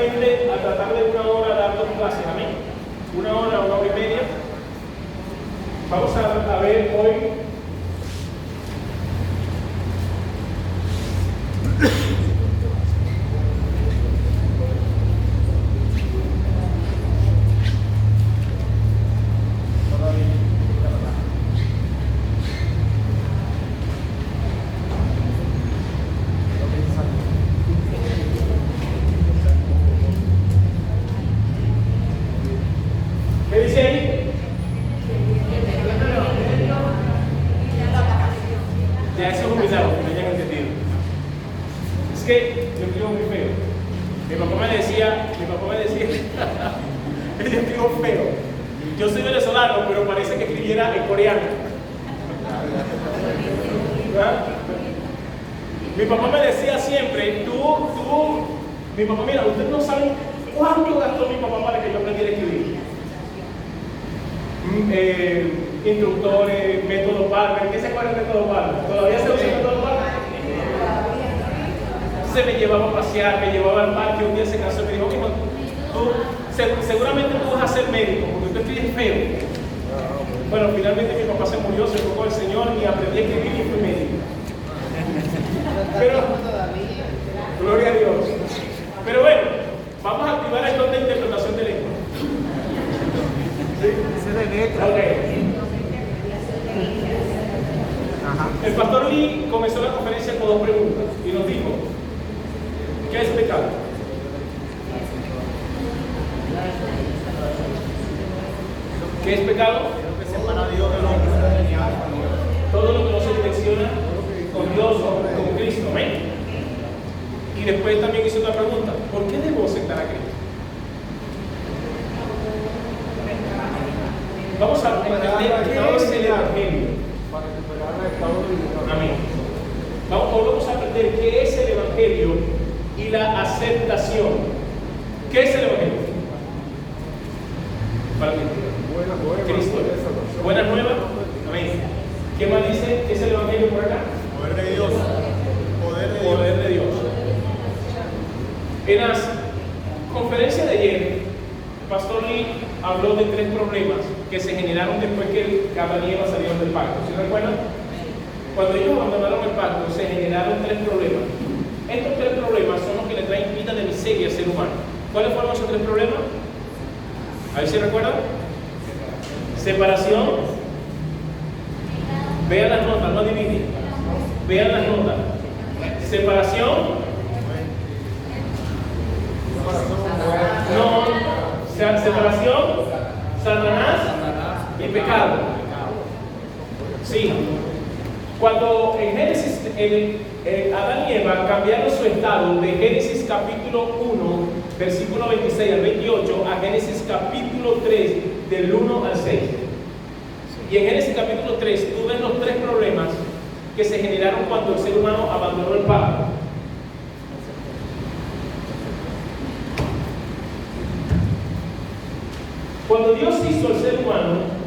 solamente a tratar de 1 hora dar 2 clases, amén. 1 hora, 1 hora y media. Vamos a ver hoy mi papá me decía siempre, mi papá, mira, ustedes no saben cuánto gastó mi papá para que yo aprendiera a escribir. Instructores, método Palmer, ¿qué se acuerda del método Palmer? ¿Todavía se usa el método Palmer? Se me llevaba a pasear, me llevaba al parque, un día se casó y me dijo, hijo, seguramente tú vas a ser médico, porque tú escribes feo. Bueno, finalmente mi papá se murió, se fue con el Señor y aprendí a escribir y fui médico. Pero, gloria a Dios. Pero bueno, vamos a activar el don de interpretación de lengua. Okay. El pastor Lee comenzó la conferencia con 2 preguntas y nos dijo: ¿qué es pecado? ¿Qué es pecado? Todo lo que no se direcciona con Dios o con Cristo, amén. Y después también hizo otra pregunta: ¿por qué debo aceptar a Cristo? Vamos a entender qué es el Evangelio. Amén. Vamos a aprender qué es el Evangelio y la aceptación. ¿Qué es el Evangelio? Para mí, Cristo. Buena nueva. Amén. ¿Qué más dice? ¿Qué es el Evangelio por acá? Poder de Dios. Poder de Dios. En las conferencias de ayer, el pastor Lee habló de 3 problemas que se generaron después que Adán y Eva salieron del pacto. ¿Sí recuerdan? Cuando ellos abandonaron el pacto, se generaron 3 problemas. Estos 3 problemas son los que le traen vida de miseria al ser humano. ¿Cuáles fueron esos 3 problemas? A ver si recuerdan. Separación. Vean las notas, no dividen. Vean las notas. Separación. No. Separación. Satanás y pecado. Sí. Cuando en Génesis, Adán y Eva cambiaron su estado de Génesis capítulo 1, versículo 26 al 28, a Génesis capítulo 3, del 1 al 6. Y en Génesis capítulo 3, tú ves los 3 problemas que se generaron cuando el ser humano abandonó el pacto. Cuando Dios hizo al ser humano,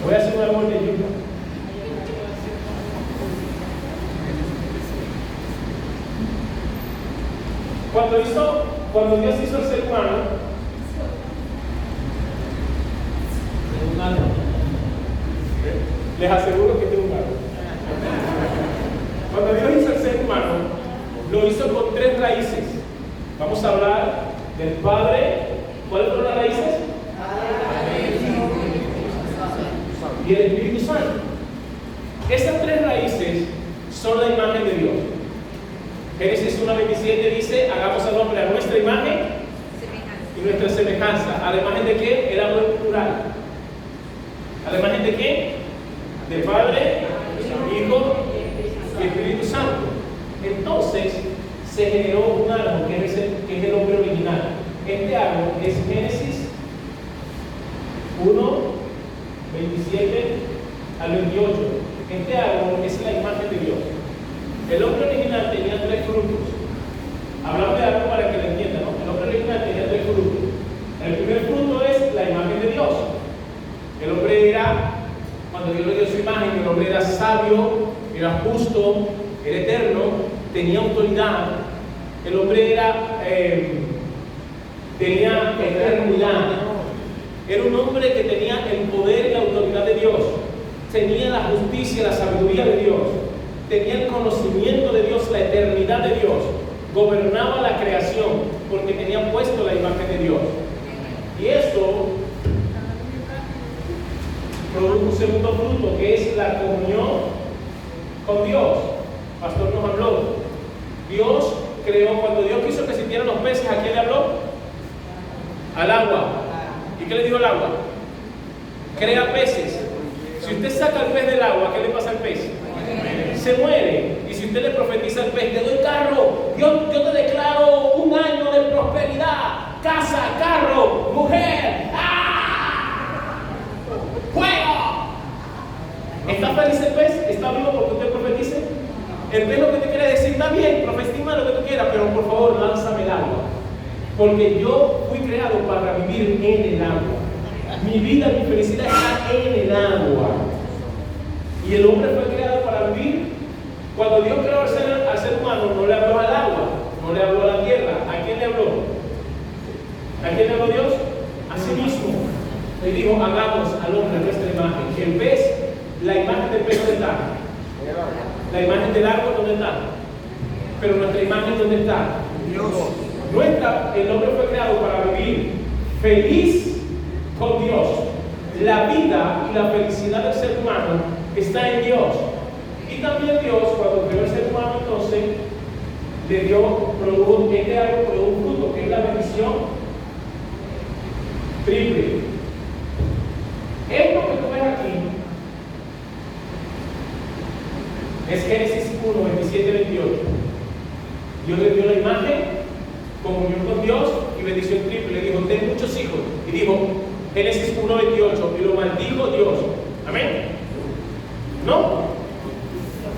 voy a hacer un árbol de yuca. Cuando Dios hizo al ser humano, un árbol. Les aseguro que tengo un árbol. Cuando Dios hizo al ser humano, lo hizo con 3 raíces. Vamos a hablar del Padre. ¿Cuáles fueron las raíces? Y el Espíritu Santo. Esas 3 raíces son la imagen de Dios. Génesis 1:27 dice: hagamos al hombre a nuestra imagen y nuestra semejanza. ¿A la imagen de qué? El amor plural. ¿A la imagen de qué? De Padre, Hijo y Espíritu Santo. Entonces se generó un árbol que es el hombre original. Este árbol es Génesis 1:27 al 28. Este árbol es la imagen de Dios. El hombre original tenía 3 frutos. Hablamos de algo para que lo entiendan, ¿no? El hombre original tenía 3 frutos. El primer fruto es la imagen de Dios. El hombre era, cuando Dios le dio su imagen, el hombre era sabio, era justo, era eterno, tenía autoridad eternidad. El hombre tenía eternidad. Era un hombre que tenía el poder y la autoridad de Dios. Tenía la justicia y la sabiduría de Dios. Tenía el conocimiento de Dios, la eternidad de Dios. Gobernaba la creación porque tenía puesto la imagen de Dios. Y esto produjo un segundo fruto, que es la comunión con Dios. Pastor nos habló. Dios creó, cuando Dios quiso que existieran los peces, ¿a quién le habló? Al agua. ¿Y qué le dijo al agua? Crea peces. Si usted saca el pez del agua, ¿qué le pasa al pez? Se muere. Y si usted le profetiza al pez, te doy carro, yo te declaro un año de prosperidad, casa, carro, mujer, ¡fuego! ¿Está feliz el pez? ¿Está vivo porque usted profetice? El pez lo que te quiere decir, está bien, profetiza lo que tú quieras, pero por favor lánzame el agua. Porque yo fui creado para vivir en el agua. Mi vida, mi felicidad está en el agua. Y el hombre fue creado para vivir. Cuando Dios creó al ser humano, no le habló al agua, no le habló a la tierra. ¿A quién le habló? ¿A quién le habló Dios? A sí mismo. Le dijo, hagamos al hombre a nuestra imagen. El pez, la imagen del pez, ¿dónde está? La imagen del árbol, ¿dónde está? Pero nuestra imagen, ¿dónde está? Dios. El hombre fue creado para vivir feliz con Dios. La vida y la felicidad del ser humano está en Dios. Y también Dios, cuando creó el ser humano, entonces produjo un fruto, que es la bendición triple. Esto que tú ves aquí es Génesis 1, 27, 28. Dios le dio la imagen, comunión con Dios y bendición triple. Le dijo, ten muchos hijos. Y dijo, Génesis 1, 28, y lo maldijo Dios. Amén. ¿No?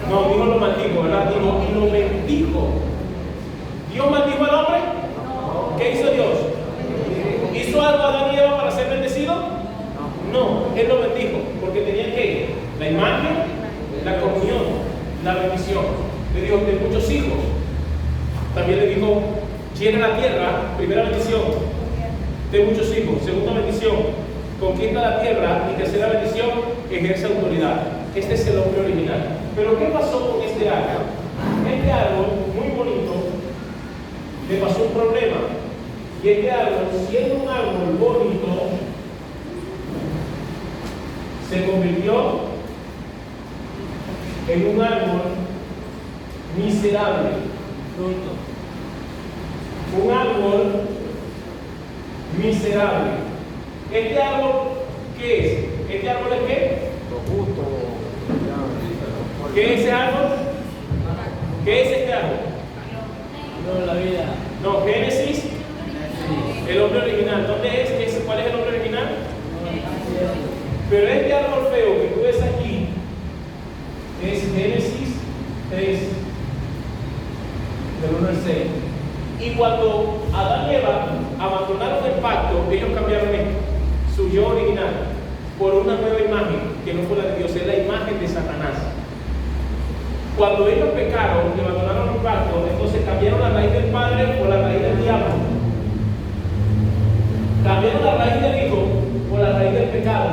No, dijo lo maldijo, ¿verdad? Dijo, y lo bendijo. ¿Dios maldijo al hombre? ¿Qué hizo Dios? ¿Hizo algo a Adán y Eva para ser bendecido? No, Él lo bendijo, porque tenía que la imagen, la comunión, la bendición. Le dijo, ten muchos hijos. También le dijo, llena la tierra, primera bendición, ten muchos hijos. Segunda bendición, conquista la tierra. Y tercera bendición, ejerce autoridad. Este es el hombre original. Pero ¿qué pasó con este árbol? Este árbol, muy bonito, le pasó un problema. Y este árbol, siendo un árbol bonito, se convirtió en un árbol miserable. Un árbol miserable. ¿Este árbol qué es? ¿Este árbol es qué? ¿Qué es ese árbol? ¿Qué es este árbol? La vida. No, Génesis, el hombre original. ¿Dónde es? ¿Cuál es el hombre original? Pero este árbol feo que tú ves aquí es Génesis 3, del 1 al 6. Y cuando Adán y Eva abandonaron el pacto, ellos cambiaron su yo original por una nueva imagen que no fue la de Dios, es la imagen de Satanás. Cuando ellos pecaron y abandonaron el pacto, entonces cambiaron la raíz del Padre por la raíz del diablo. Cambiaron la raíz del Hijo por la raíz del pecado.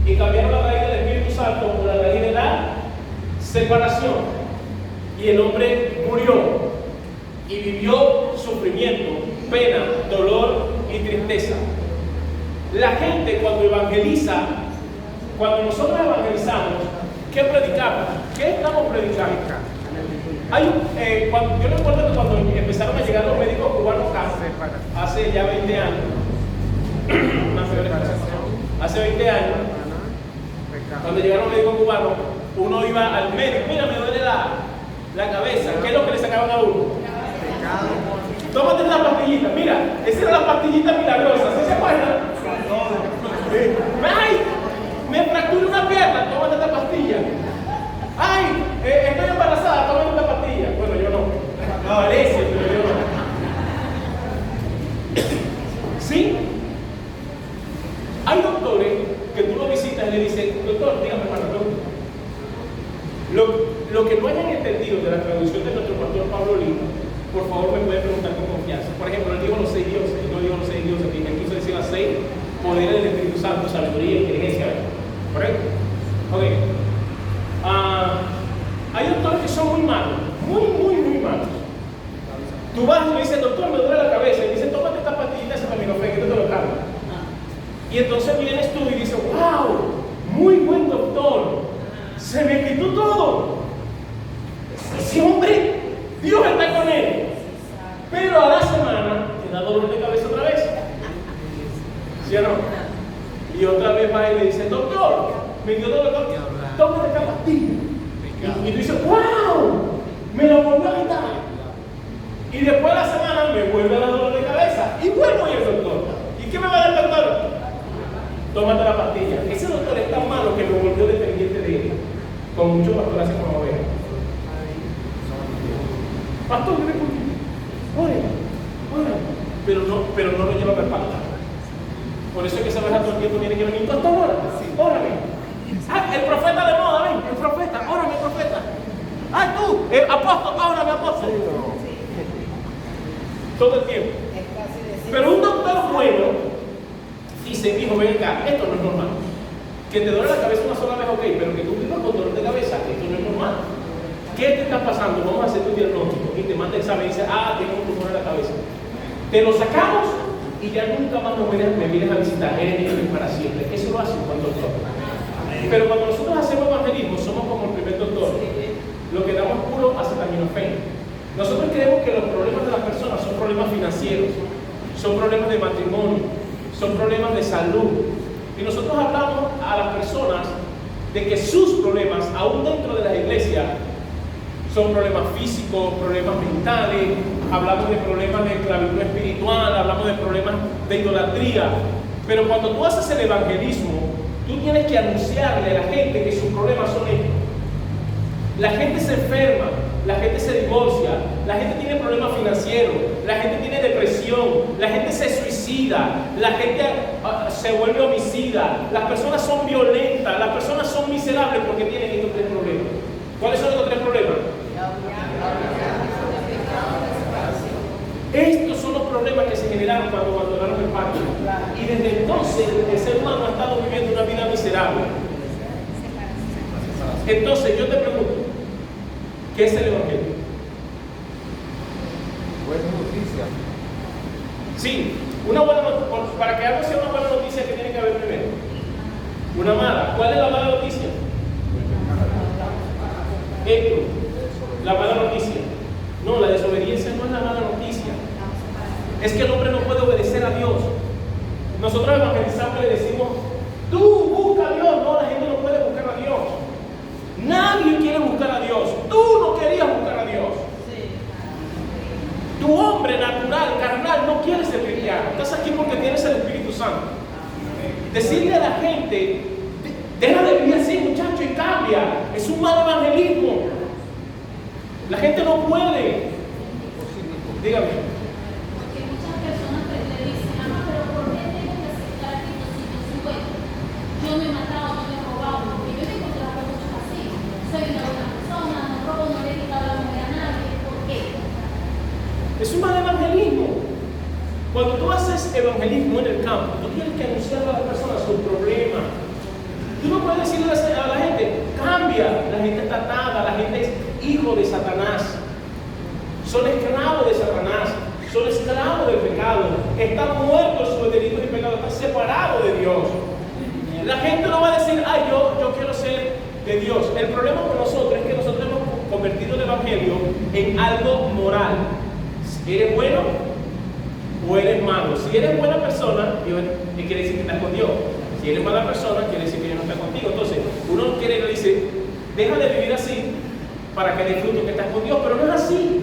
Y cambiaron la raíz del Espíritu Santo por la raíz de la separación. Y el hombre murió y vivió sufrimiento, pena, dolor y tristeza. La gente cuando evangeliza, cuando nosotros evangelizamos, ¿qué predicamos? ¿Qué estamos predicando? Yo recuerdo que cuando empezaron a llegar los médicos cubanos acá, hace ya 20 años, hace 20 años, cuando llegaron los médicos cubanos, uno iba al médico, mira, me duele la cabeza. ¿Qué es lo que le sacaban a uno? Tómate una pastillita, mira, esa era la pastillita milagrosa, ¿sí se acuerdan? ¡Ay! Me fracturé una pierna, tómate esta pastilla. ¡Ay! Estoy embarazada, tómate esta pastilla. Bueno, yo no. Parece, pero yo no. ¿Sí? Hay doctores que tú lo visitas y le dicen, doctor, dígame, hermano, lo que no hayan entendido de la traducción de nuestro pastor por favor me pueden preguntar con confianza. Por ejemplo, él dijo los 6 dioses, él no dijo los 6 dioses, él quiso decir las 6 poderes del Espíritu Santo, sabiduría, inteligencia, ¿verdad? ¿Correcto? Ok. Hay doctores que son muy malos, muy malos. Tú vas y le dices, doctor, me duele la cabeza, y dice, tómate esta pastillita de acetaminofén, que te lo cargo. Y entonces vienes tú y dices, wow, muy buen doctor, se me quitó todo. Ese hombre, Dios está con él. Pero a la semana te da dolor de cabeza otra vez. ¿Sí o no? Y otra vez va y le dice, doctor, me dio dolor, tómate esta pastilla. Y tú dices, wow, me lo volvió a quitar. Y después de la semana me vuelve a dar dolor de cabeza. Y vuelvo a ir al doctor. ¿Y qué me va a dar el doctor? Tómate la pastilla. Ese doctor es tan malo que me volvió dependiente de él. Con mucho pastor así como oveja. Pastor, yo ore. Pero no lo lleva a palabra. Por eso es que esa oveja todo el tiempo tiene que venir. Pastor, órame. El profeta de moda, ven, el profeta, órame, profeta. Tú, apóstol, órame, apóstol. Todo el tiempo. Pero un doctor bueno dice, hijo, ven acá, esto no es normal. Que te duele la cabeza una sola vez, ok, pero que tú vivas con dolor de cabeza, esto no es normal. ¿Qué te está pasando? Vamos a hacer tu diagnóstico. Y te manda el examen y dice, tienes un tumor en la cabeza. Te lo sacamos y ya nunca más me vienes a visitar. Eres libre para siempre. Eso lo hace un buen doctor. Pero cuando nosotros hacemos evangelismo, somos como el primer doctor. Lo que damos puro acetaminofén. Nosotros creemos que los problemas de las personas son problemas financieros, son problemas de matrimonio, son problemas de salud. Y nosotros hablamos a las personas de que sus problemas, aún dentro de la iglesia, son problemas físicos, problemas mentales, hablamos de problemas de esclavitud espiritual, hablamos de problemas de idolatría. Pero cuando tú haces el evangelismo, tú tienes que anunciarle a la gente que sus problemas son estos. La gente se enferma, la gente se divorcia, la gente tiene problemas financieros, la gente tiene depresión, la gente se suicida, la gente se vuelve homicida, las personas son violentas, las personas son miserables porque tienen estos 3 problemas. ¿Cuáles son estos 3 problemas? Estos son los problemas que se generaron cuando abandonaron el pacto. Y desde entonces el ser humano ha estado viviendo una vida miserable. Entonces yo te pregunto, ¿qué es el evangelio? Buena noticia. Sí, una buena noticia. Para que algo sea una buena noticia, ¿qué tiene que haber primero? Una mala. ¿Cuál es la mala noticia? Esto, la mala noticia. No, la desobediencia no es la mala noticia. Es que el hombre no puede obedecer a Dios. Nosotros evangelizamos y le decimos, tú busca a Dios. No, la gente no puede buscar a Dios. Nadie quiere buscar a Dios. Tú no querías buscar a Dios. Tu hombre natural, carnal, no quiere ser cristiano. Estás aquí porque tienes el Espíritu Santo. Decirle a la gente, deja de vivir así, muchacho, y cambia. Es un mal evangelismo. La gente no puede. Dígame. Porque muchas personas le dicen, pero ¿por qué tengo que aceptar a Cristo si yo soy bueno? Yo no he matado, no he robado, porque yo me he encontrado con muchos así. Soy una buena persona, no robo, no le he quitado la mujer a nadie. ¿Por qué? Es un mal evangelismo. Cuando tú haces evangelismo en el campo, tú tienes que anunciarle a las personas sus problemas. Tú no puedes decirle a la gente, cambia. La gente está atada, la gente es hijo de Satanás. Son esclavos de Satanás. Son esclavos del pecado. Están muertos en sus delitos y pecados. Están separados de Dios. La gente no va a decir, yo quiero ser de Dios. El problema con nosotros es que nosotros hemos convertido el evangelio en algo moral. ¿Eres bueno o eres malo? Si eres buena persona, quiere decir que estás con Dios. Si eres mala persona, quiere decir que Dios no está contigo. Entonces, uno quiere y le dice, deja de vivir así para que dé fruto que estás con Dios. Pero no es así.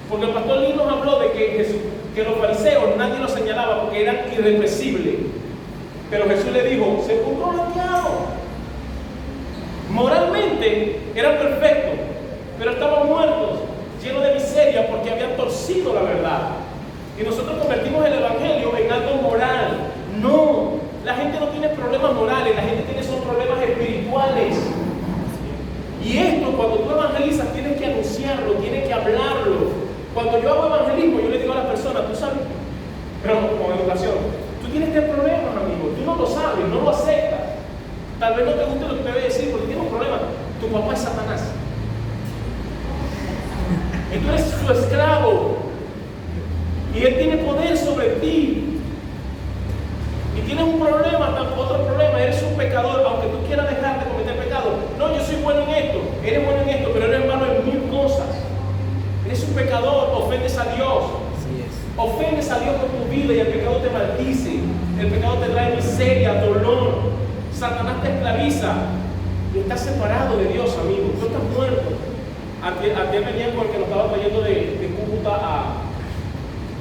Porque el pastor Lee nos habló de que los fariseos nadie los señalaba porque eran irrepresibles. Pero Jesús le dijo, sepulcro blanqueado. Moralmente eran perfectos, pero estaban muertos, llenos de miseria porque habían torcido la verdad. Y nosotros convertimos el evangelio en algo moral. No, la gente no tiene problemas morales, la gente tiene son problemas espirituales. Y esto, cuando tú evangelizas, tienes que anunciarlo, tienes que hablarlo. Cuando yo hago educación. Tú tienes este problema, amigo. Tú no lo sabes, no lo aceptas. Tal vez no te guste lo que te voy a decir porque tienes un problema. Tu papá es Satanás. Y tú eres su esclavo. Y él tiene poder sobre ti. Y tienes un problema, otro problema. Eres un pecador, aunque tú quieras dejar de cometer pecado. No, yo soy bueno en esto. Eres bueno en esto, pero eres malo en mil cosas. Eres un pecador, ofendes a Dios. Ofendes a Dios con tu vida y el pecado te maldice. El pecado te trae miseria, dolor. Satanás te esclaviza. Y estás separado de Dios, amigo. Tú estás muerto. Antes venía porque nos estaba trayendo de Cúcuta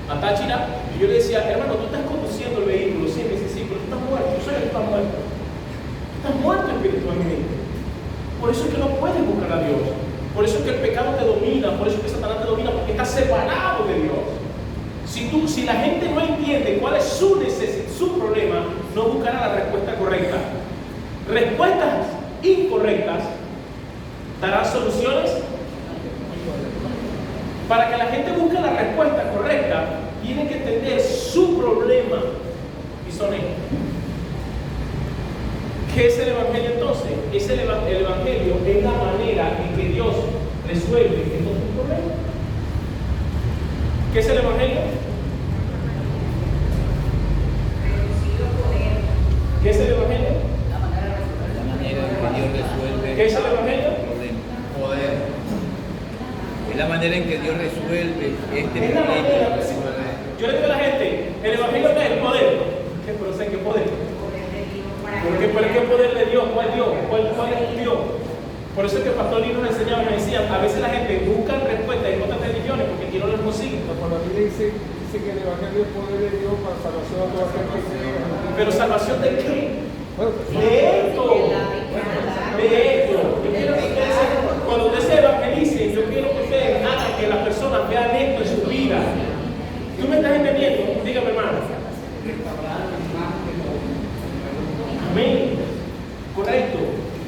a Táchira. Y yo le decía, hermano, tú estás conduciendo el vehículo. Sí, me dice, sí, pero tú estás muerto. Yo soy el que está muerto. Estás muerto espiritualmente. Por eso es que no puedes buscar a Dios. Por eso es que el pecado te domina. Por eso es que Satanás te domina. Porque estás separado de Dios. Si la gente no entiende cuál es su necesidad, su problema, no buscará la respuesta correcta. Respuestas incorrectas darán soluciones. Para que la gente busque la respuesta correcta, tiene que entender su problema. Y son ellos. ¿Qué es el Evangelio entonces? El Evangelio es la manera en que Dios resuelve estos problemas. ¿Qué es el Evangelio? ¿Qué es el Evangelio? La manera en que Dios resuelve. ¿Qué es el Evangelio? Poder. Es la manera en que Dios resuelve este Es la manera. problema. Yo le digo a la gente, el Evangelio es el poder. ¿Qué poder? ¿Qué poder? ¿Pero qué poder de Dios? ¿Cuál Dios? ¿Cuál es un Dios? Por eso es que el pastor Lino nos enseñaba, me decía, a veces la gente busca respuestas en otras religiones porque aquí no las consigue. Cuando la Biblia dice que el Evangelio es poder de Dios para salvación a toda gente que cree. ¿Pero salvación de qué? Bueno, De esto. De esto. Yo quiero que ustedes, cuando ustedes se evangelicen, yo quiero que ustedes hagan que las personas vean esto en su vida. ¿Tú me estás entendiendo? Dígame, hermano. Amén. Correcto.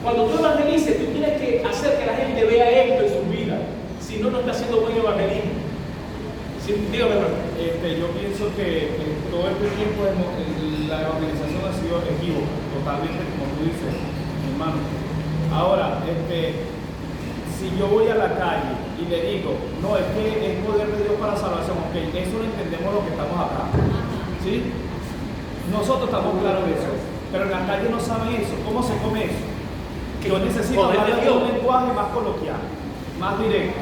Cuando tú evangelices, tú tienes que hacer que la gente vea esto en su vida. Si no, no está haciendo buen evangelismo. Sí, dígame, hermano. yo pienso que todo este tiempo la evangelización ha sido equívoca, totalmente como tú dices, mi hermano. Ahora, si yo voy a la calle y le digo, no, es que es poder de Dios para salvación, ok, eso lo entendemos lo que estamos acá. ¿Sí? Nosotros estamos claros de eso, pero en la calle no saben eso. ¿Cómo se come eso? Yo necesito hablar de un lenguaje más coloquial, más directo,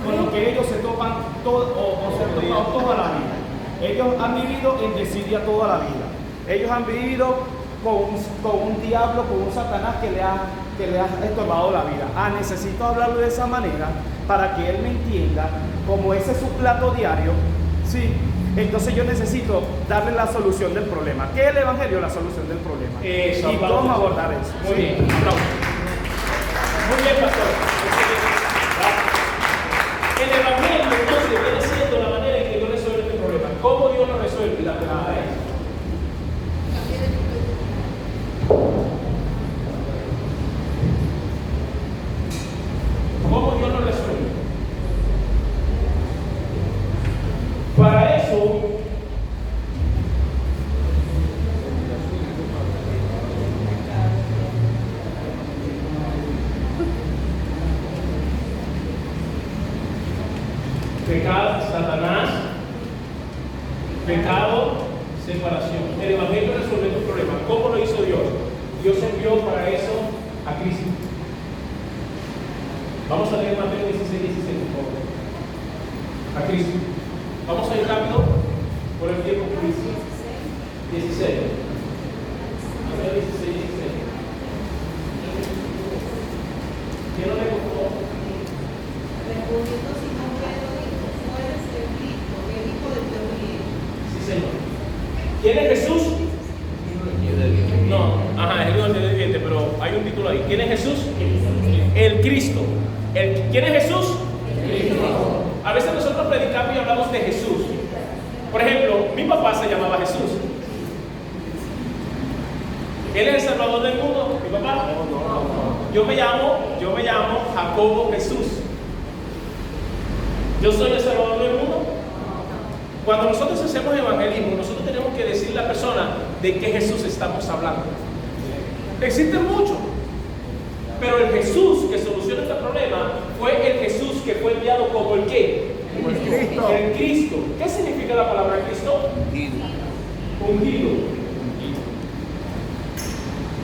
con lo que ellos se topan o se han topado toda la vida. Ellos han vivido en desidia toda la vida. Ellos han vivido con un diablo, con un Satanás que le ha estorbado la vida. Necesito hablarlo de esa manera para que él me entienda, como ese es su plato diario, ¿sí? Entonces yo necesito darle la solución del problema. ¿Qué es el Evangelio? La solución del problema. Eso, y vamos a abordar eso. Muy bien, aplausos. Muy bien, pastor. El Evangelio entonces viene siendo la manera en que Dios resuelve este problema. ¿Cómo Dios lo resuelve? La pregunta es. ¿Cómo Dios lo resuelve? Para eso, pecado, Satanás, pecado, separación. El Evangelio resuelve estos problemas. ¿Cómo lo hizo Dios? Dios envió para eso a Cristo. Vamos a leer Mateo 16, 16, por favor. A Cristo. Vamos a ir rápido por el tiempo. 16. Mateo 16, 16. ¿Quién lo recordó? Respondiendo Simón Pedro dijo, no eres el Cristo, el Hijo del Dios vivo. Sí, Señor. ¿Quién es Jesús? No, ajá, es el Hijo del viviente, pero hay un título ahí. ¿Quién es Jesús? El Cristo. ¿Quién es Jesús? El Cristo. A veces nosotros predicamos y hablamos de Jesús. Por ejemplo, mi papá se llamaba Jesús. ¿Él es el Salvador del mundo? ¿Mi papá? Yo me llamo Jacobo Jesús. ¿Yo soy el Salvador del mundo? Cuando nosotros hacemos evangelismo, nosotros tenemos que decirle a la persona de qué Jesús estamos hablando. Existen muchos, pero el Jesús que soluciona este problema fue el Jesús que fue enviado como el ¿qué? Como el Cristo. El Cristo. ¿Qué significa la palabra Cristo? Ungido.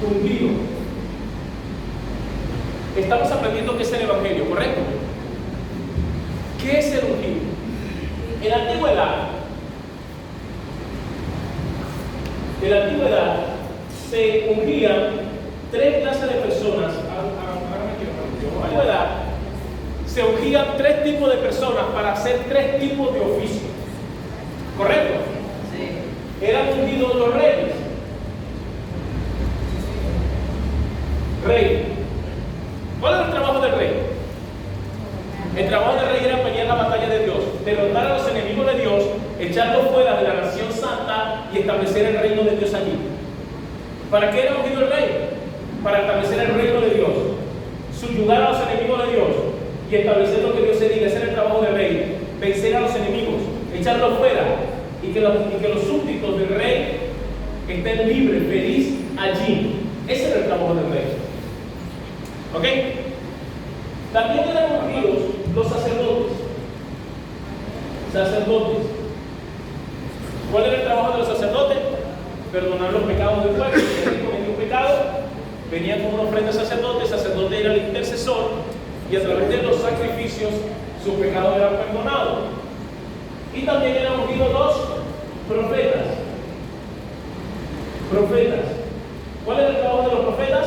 Ungido. Estamos aprendiendo qué es el Evangelio, ¿correcto? ¿Qué es el ungido? En la antigüedad se ungían tres clases de personas. En la antigüedad se ungían tres tipos de personas para hacer tres tipos de oficios. ¿Correcto? Sí. Eran ungidos los reyes. Rey. ¿Cuál era el trabajo del rey? El trabajo del rey era pelear la batalla de Dios, derrotar a los enemigos de Dios, echarlos fuera de la nación santa y establecer el reino de Dios allí. ¿Para qué era ungido el rey? Para establecer el reino de Dios, subyugar a los enemigos de Dios y establecer lo que Dios se diga. Ese era el trabajo del rey, vencer a los enemigos, echarlos fuera y que los súbditos del rey estén libres, felices allí. Ese era el trabajo del rey. ¿Ok? También eran ungidos los sacerdotes. Sacerdotes. ¿Cuál era el trabajo de los sacerdotes? Perdonar los pecados del pueblo. Si alguien cometió un pecado, venían con una ofrenda sacerdote. El sacerdote era el intercesor y a través de los sacrificios sus pecados eran perdonados. Y también eran ungidos los profetas. Profetas. ¿Cuál era el trabajo de los profetas?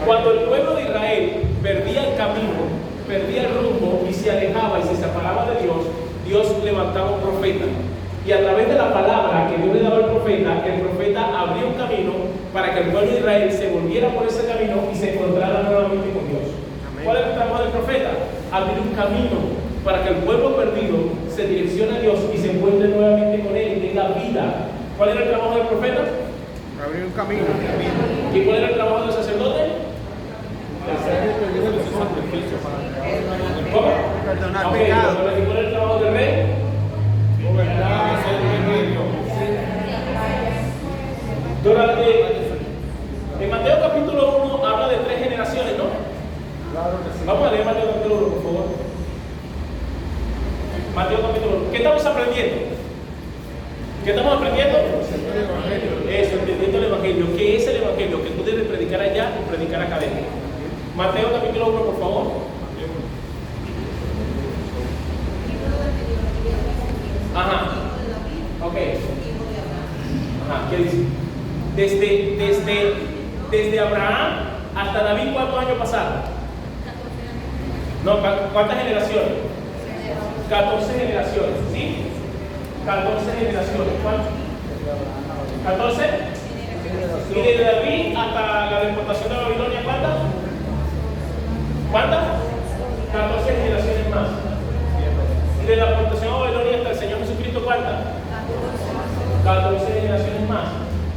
Cuando el pueblo de Israel perdía el camino, perdía el rumbo y se alejaba y se separaba de Dios, Dios levantaba un profeta. Y a través de la palabra que Dios le daba al profeta, el profeta abría un camino para que el pueblo de Israel se volviera por ese camino y se encontrara nuevamente con Dios. ¿Cuál es el trabajo del profeta? Abrir un camino para que el pueblo perdido se direccione a Dios y se encuentre nuevamente con Él y tenga vida. ¿Cuál era el trabajo del profeta? Abrir un camino. ¿Y cuál era el trabajo del sacerdote? ¿Cómo? Perdonar Okay, pecados. ¿y cuál era el trabajo del rey? Gobernar, ser remedio. En Mateo capítulo 1 habla de tres generaciones, ¿no? Claro que sí. Vamos a leer Mateo capítulo 1, por favor. Mateo capítulo 1. ¿Qué estamos aprendiendo? ¿Qué estamos aprendiendo? Eso, entendiendo el Evangelio. ¿Qué es el Evangelio? Que tú debes predicar allá o predicar acá adentro. Mateo capítulo 1, por favor. Ajá. Ok. Ajá, ¿qué dice? Desde Abraham hasta David, ¿cuántos años pasaron? No, ¿cuántas generaciones? 14 generaciones, ¿sí? 14 generaciones. ¿Cuántas? 14. Y desde David hasta la deportación de Babilonia, ¿cuántas? ¿Cuántas? 14 generaciones más. Y de la deportación a Babilonia hasta el Señor Jesucristo, ¿cuántas? 14 generaciones más.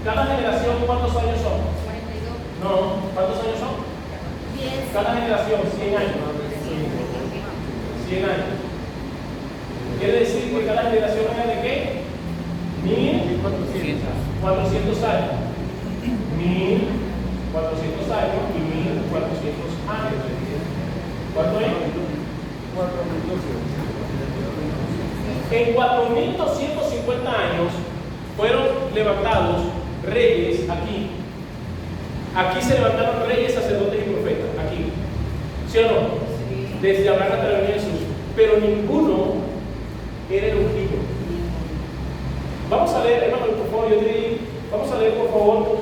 Cada generación, ¿cuántos años son? 42. No, ¿cuántos años son? 10. Cada generación, 100 años. 100 años. Quiere decir que cada generación es de qué? 1400 años. 1400 años y 1400 años. ¿Cuánto es? 4.200. En 4250 años fueron levantados reyes aquí. Aquí se levantaron reyes, sacerdotes y profetas. Aquí. ¿Sí o no? Desde Abraham hasta la venida de Jesús. Pero ninguno era el ungido. Vamos a leer, hermano, por favor, vamos a leer, por favor,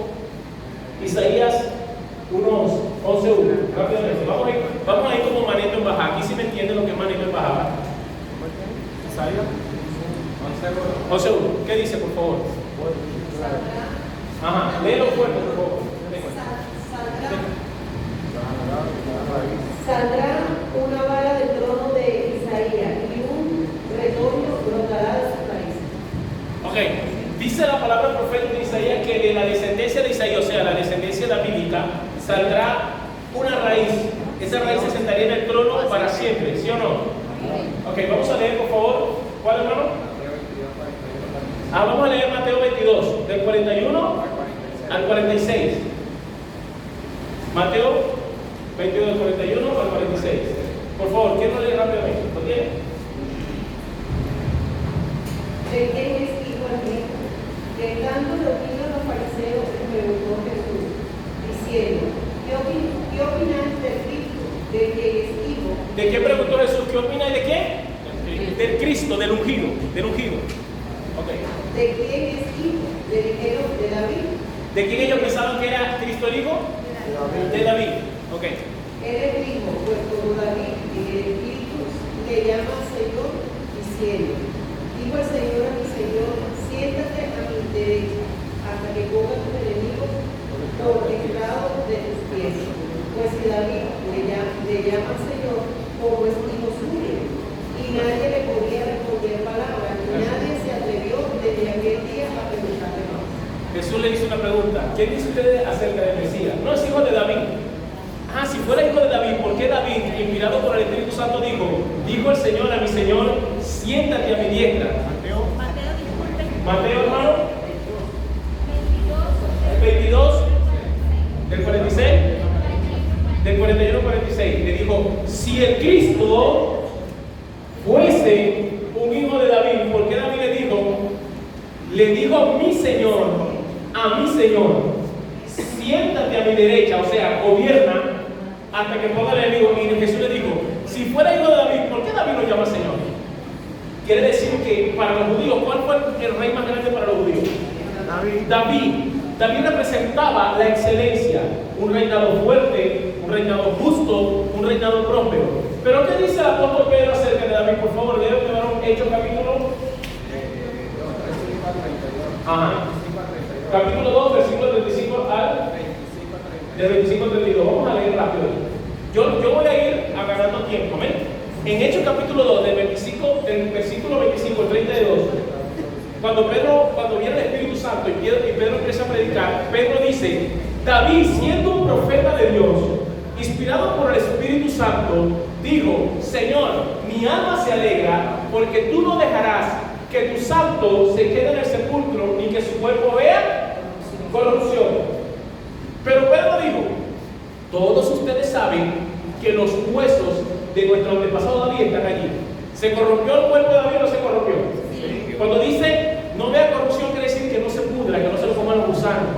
Isaías unos 11:1. Rápidamente. Vamos a ir como manito en baja. Aquí sí me entienden lo que es manito en baja. Isaías 11:1. ¿Qué dice, por favor? Ajá, léelo fuerte, por favor. Saldrá una vara del trono de Isaías y un retoño brotará de su raíz. Ok, dice la palabra profeta de Isaías que de la descendencia de Isaías, o sea, la descendencia davídica, saldrá una raíz. Esa raíz se sentaría en el trono para siempre, ¿sí o no? Ok, vamos a leer, por favor. ¿Cuál, hermano? Vamos a leer Mateo 22, del 41 al 46. Mateo 22, del 41 al 46. Por favor, ¿quién lo lee rápidamente? ¿Lo tiene? ¿De quién es hijo el rico? Dejando de opinar los fariseos, les preguntó Jesús, diciendo, ¿qué opináis del Cristo? ¿De quién es hijo? ¿De qué preguntó Jesús? ¿Qué opináis de qué? Del Cristo, del ungido, del ungido. Okay. ¿De quién es hijo? Le dijeron, de David. ¿De quién ellos pensaban que era Cristo el hijo? De David. Ok. Él es hijo, pues como David en el Espíritu le llama Señor, diciendo, dijo el Señor a mi Señor, siéntate a mi derecha, hasta que ponga tus enemigos por estrado de tus pies. Pues si David le llama Señor, como es hijo suyo, y nadie le podía responder palabras, y nadie se atrevió desde aquel día a preguntarle más. Jesús le hizo una pregunta. ¿Qué dice usted acerca del Mesías? No es hijo de David. Si fuera hijo de David, ¿por qué David, inspirado por el Espíritu Santo, dijo el Señor a mi Señor, siéntate a mi diestra? Mateo, hermano, 22, del 46, del 41 al 46. Le dijo, si el Cristo fuese un hijo de David, ¿por qué David le dijo mi Señor, a mi Señor, siéntate a mi derecha, o sea, gobierna hasta que ponga el enemigo? Y Jesús le dijo, si fuera hijo de David, ¿por qué David lo llama Señor? Quiere decir que para los judíos, ¿cuál fue el rey más grande para los judíos? David representaba la excelencia, un reinado fuerte, un reinado justo, un reinado próspero. Pero ¿qué dice el apóstol Pedro acerca de David? Por favor, leo Hechos capítulo. Capítulo 2, versículo 35 al 32. Vamos a leer rápido. Yo voy a ir agarrando tiempo, ¿amén? En Hechos capítulo 2, del versículo 25 al 32, cuando viene el Espíritu Santo y Pedro empieza a predicar, Pedro dice, David, siendo un profeta de Dios, inspirado por el Espíritu Santo, dijo, Señor, mi alma se alegra porque tú no dejarás que tu santo se quede en el sepulcro ni que su cuerpo vea corrupción. Pero Pedro dijo, todos ustedes saben que los huesos de nuestro antepasado David están allí. ¿Se corrompió el cuerpo de David o no se corrompió? Sí. Cuando dice no vea corrupción, quiere decir que no se pudra, que no se lo coman los gusanos.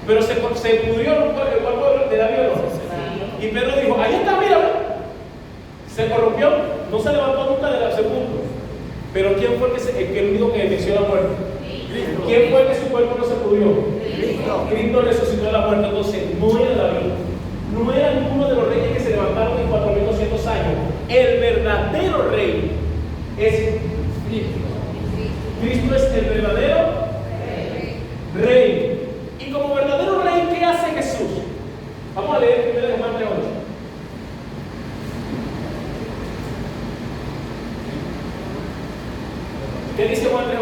Pero se pudrió el cuerpo de David o no. Sí. Y Pedro dijo, ahí está, mira, se corrompió, no se levantó nunca del sepulcro. Pero ¿quién fue el único que venció la muerte? Cristo. ¿Quién fue que su cuerpo no se pudrió? Cristo resucitó de la muerte. Entonces no era David, no era ninguno de los reyes que se levantaron en 4200 años. El verdadero rey es Cristo. Cristo es el verdadero rey. Y como verdadero rey, ¿qué hace Jesús? Vamos a leer primero de Juan 3:8. ¿Qué dice Juan 3:8?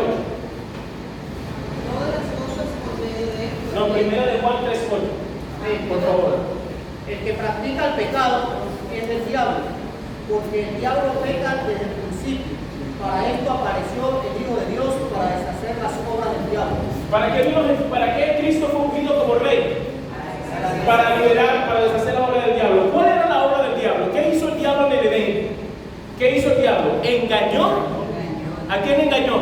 Todas las cosas por medio de él. No, primera de Juan 3:8. Por favor. El que practica el pecado es del diablo, porque el diablo peca desde el principio. Para esto apareció el Hijo de Dios, para deshacer las obras del diablo. ¿Para qué Cristo fue ungido como rey? Para liberar, para deshacer la obra del diablo. ¿Cuál era la obra del diablo? ¿Qué hizo el diablo en el Edén? ¿Qué hizo el diablo? ¿Engañó? ¿A quién engañó?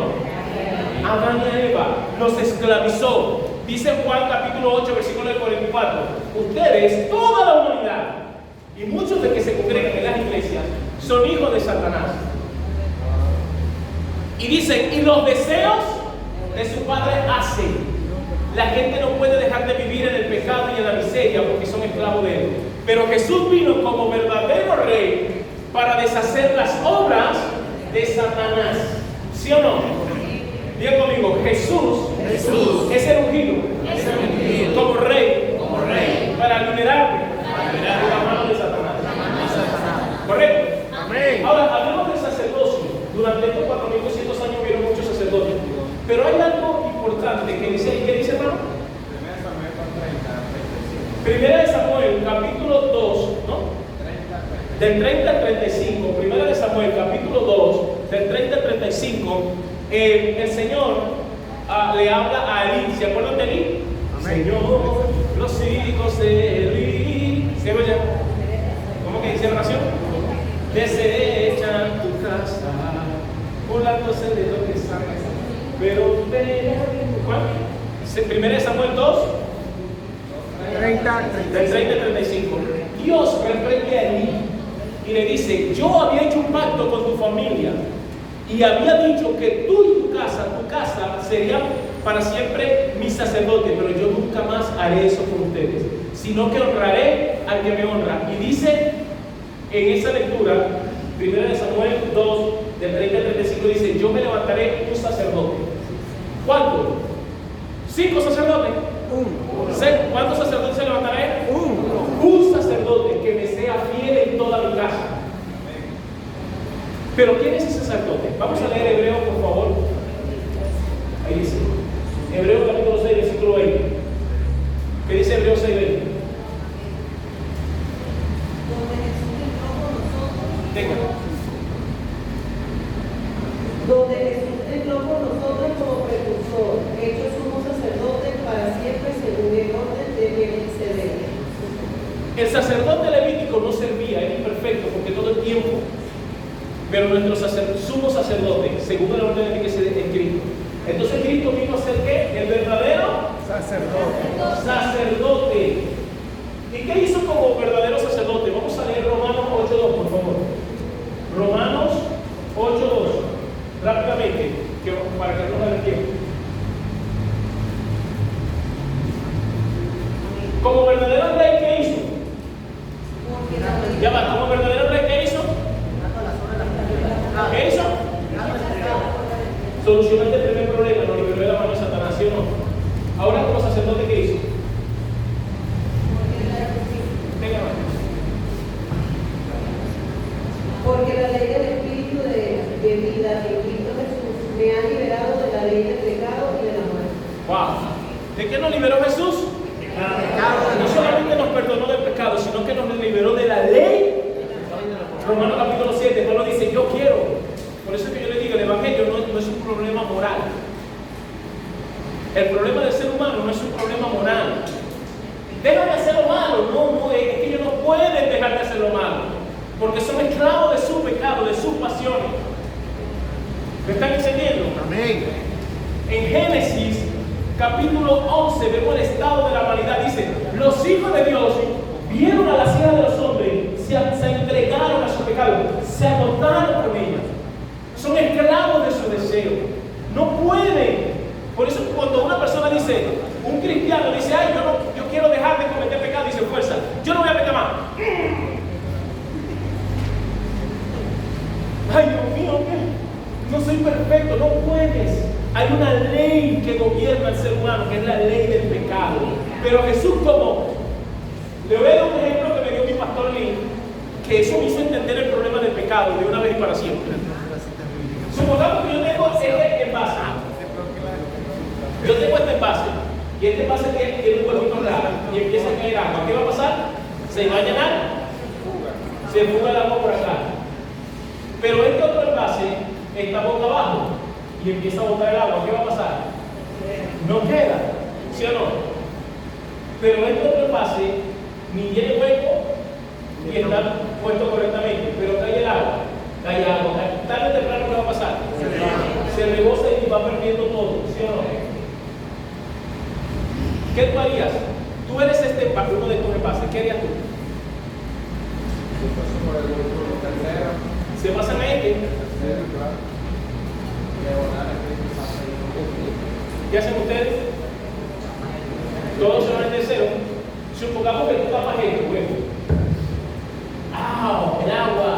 A Adán y a Eva. Los esclavizó. Dice Juan capítulo 8, versículo 44. Ustedes, toda la humanidad, y muchos de que se congregan en las iglesias, son hijos de Satanás. Y dicen, y los deseos de su padre hacen. La gente no puede dejar de vivir en el pecado y en la miseria porque son esclavos de él. Pero Jesús vino como verdadero rey para deshacer las obras de Satanás. ¿Sí o no? Diga conmigo, Jesús es el ungido como rey para liberarme de la mano de Satanás. ¿Correcto? Amén. Ahora, hablemos del sacerdocio. Durante estos 4200 años hubieron muchos sacerdotes. Pero hay algo importante que dice, ¿qué dice, hermano? Primera de Samuel, capítulo 2, ¿no? Del 30 al 35. Primera de Samuel, capítulo 2, del 30 al 35. El Señor le habla a Elí. ¿Se acuerdan de Elí? Amén. Señor, los hijos de Elí. ¿Se oye? ¿Cómo que dice la oración? Desechan tu casa, burlándose de lo que sabes. Pero ¿cuál? Primera de Samuel 2, 30, del 30 al 35. Dios reprende a Elí y le dice: yo había hecho un pacto con tu familia y había dicho que tú y tu casa serían para siempre mis sacerdotes, pero yo nunca más haré eso con ustedes, sino que honraré al que me honra. Y dice en esa lectura, 1 Samuel 2, del 30 al 35, dice: yo me levantaré un sacerdote. ¿Cuánto? 5 sacerdotes. ¿Cuántos sacerdotes se levantará? Un sacerdote que me sea fiel en toda mi casa. Pero ¿quién es ese sacerdote? Vamos a leer Hebreo, por favor. Ahí dice Hebreo capítulo 6, versículo 20. ¿Qué dice Hebreo 6, 20? Donde Jesús entró por nosotros como precursor, hecho sumo sacerdote para siempre según el orden de Melquisedec. El sacerdote levítico no servía, era imperfecto porque todo el tiempo, pero nuestro sumo sacerdote, según el orden de Melquisedec, es Cristo. Entonces Cristo vino a ser ¿qué? El verdadero sacerdote. ¿Y qué hizo como verdadero sacerdote? Vamos a leer Romanos 8:2, por favor. Romanos 8:2. Rápidamente, para que no nos dé tiempo. Como verdadero rey, ¿qué hizo? Ya va, como verdadero rey, ¿qué hizo? ¿Qué hizo? Solucionó este primer problema, nos liberó de la mano de Satanás, ¿sí o no? Ahora, como sacerdote, ¿qué hizo? Venga, Porque la ley del Espíritu de vida en Cristo Jesús me ha liberado de la ley del pecado y de la muerte. wow. ¿De qué nos liberó Jesús? No solamente nos perdonó del pecado, sino que nos liberó de la ley. Romanos capítulo 7, Pablo dice: yo quiero. Por eso es que yo le digo, el evangelio no es un problema moral. El problema del ser humano no es un problema moral. Dejan de hacer lo malo. No, es que ellos no pueden dejar de hacer lo malo, porque son esclavos de su pecado, de sus pasiones. ¿Me están entendiendo? Amén. En Génesis capítulo 11 vemos el estado de la humanidad. Dice: los hijos de Dios vieron a las hijas de los hombres, se entregaron a su pecado, se agotaron con ellas, son esclavos de su deseo, no pueden. Por eso cuando una persona dice, un cristiano dice: ay, yo quiero dejar de cometer pecado, dice: fuerza, yo no voy a pecar más. Ay, Dios mío, ¿qué? No soy perfecto, no puedes. Hay una ley que gobierna al ser humano, que es la ley del pecado. Pero Jesús, como le voy a dar un ejemplo que me dio mi pastor Lee, que eso me hizo entender el problema del pecado de una vez y para siempre. Supongamos que yo tengo este envase. Yo tengo este envase y este envase tiene un huevito raro y empieza a caer agua. ¿Qué va a pasar? Se va a llenar, se fuga el agua por acá. Pero este otro envase está boca abajo y empieza a botar el agua. ¿Qué va a pasar? No queda, ¿sí o no? Pero este otro envase ni tiene hueco ni está puesto correctamente, pero cae el agua. Tarde o temprano, ¿qué va a pasar? Se rebosa y va perdiendo todo, ¿sí o no? ¿Qué tú harías? Tú eres uno de tus envases, ¿qué harías tú? Se pasan a este. ¿Qué hacen ustedes? Todos se van al tercero. Supongamos que tú tapas esto, pues. ¡Ah! El agua.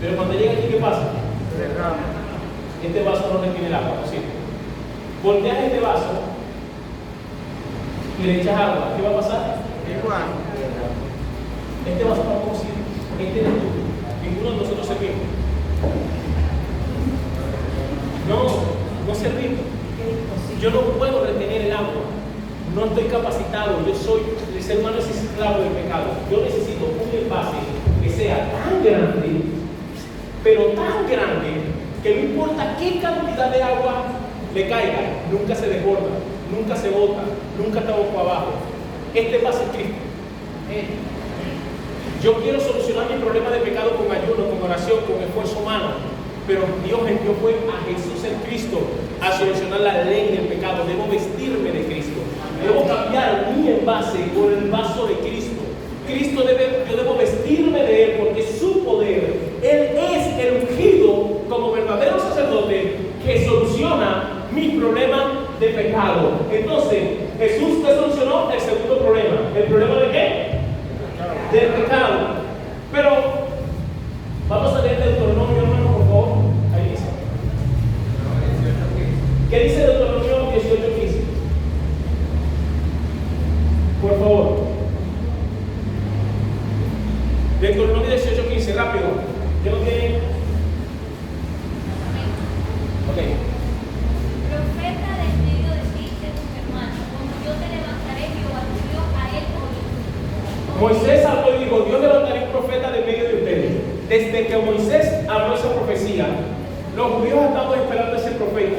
Pero cuando llega aquí, ¿qué pasa? Este vaso no retiene el agua, ¿sí? Volteas este vaso y le echas agua. ¿Qué va a pasar? Este vaso va a conseguir. Este eres tú. Ninguno de nosotros servimos. No servimos. Yo no puedo retener el agua. No estoy capacitado. El ser humano es esclavo del pecado. Yo necesito un envase que sea tan grande, pero tan grande, que no importa qué cantidad de agua le caiga, nunca se desborda, nunca se bota, nunca está boca abajo. Este pasa es Cristo. Yo quiero solucionar mi problema de pecado con ayuno, con oración, con esfuerzo humano. Pero Dios envió fue a Jesús en Cristo a solucionar la ley del pecado. Debo vestirme de Cristo. Debo cambiar mi envase por el vaso de Cristo. Yo debo vestirme de Él porque su poder, Él es el ungido como verdadero sacerdote que soluciona mi problema de pecado. Entonces, Jesús te solucionó el segundo problema. ¿El problema de qué? Del pecado. Pero vamos a leer Deuteronomio, hermano, por favor. Ahí dice. ¿Qué dice Deuteronomio 18:15? Por favor. Deuteronomio 18:15, rápido. ¿Qué no tiene? Ok. Profeta del medio de ti, de tus hermanos, como yo te levantaré, Jehová tu Dios, a él oirás. Moisés habló y dijo: Dios levantará un profeta de medio de ustedes. Desde que Moisés habló esa profecía, los judíos estaban esperando a ese profeta,